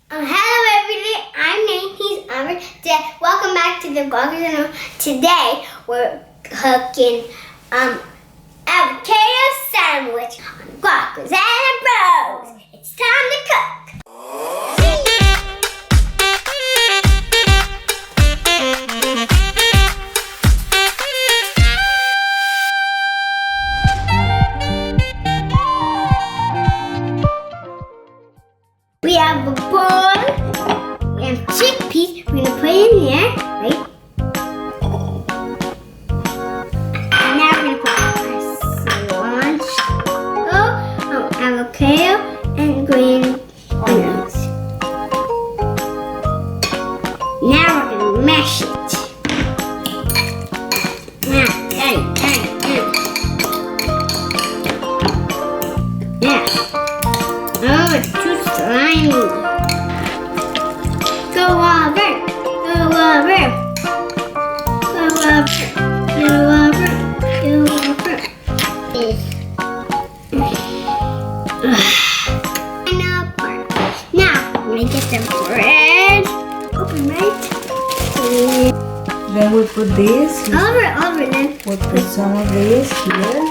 Hello everybody, I'm Nate, he's Amber. Welcome back to the Guaco the Bros. Today we're cooking avocado sandwich on Guaco the Bros. It's time to cook. We have a bowl, we have chickpeas, we're gonna put it in there, right? And now we're gonna put our cilantro, avocado, and green onions. Now we're gonna mash it. Now, Yeah. Oh, it's too slimy. Go over. Now, I'm gonna get the bread. Open, right? Then we put this. Over then. We'll put some of this here.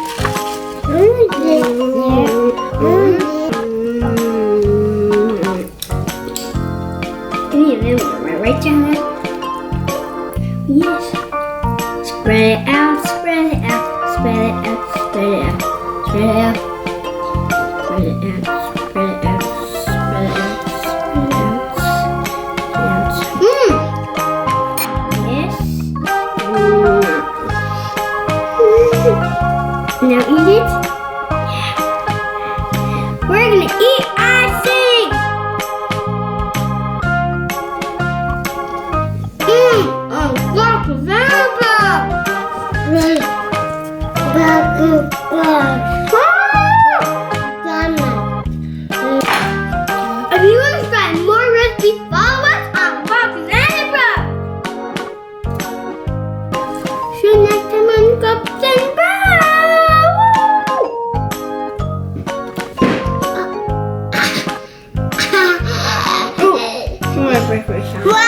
Right down there. Yes. Spread it out. Spread it out. Spread it out. Spread it out. Spread it out. Spread it out. Spread it out. Spread it out. Spread it out. Yes. Now eat it. We're gonna eat our thing. Guaco the If you want to try more recipes, follow us on Guaco the Bros. See you next time on Guaco the Bros. Breakfast.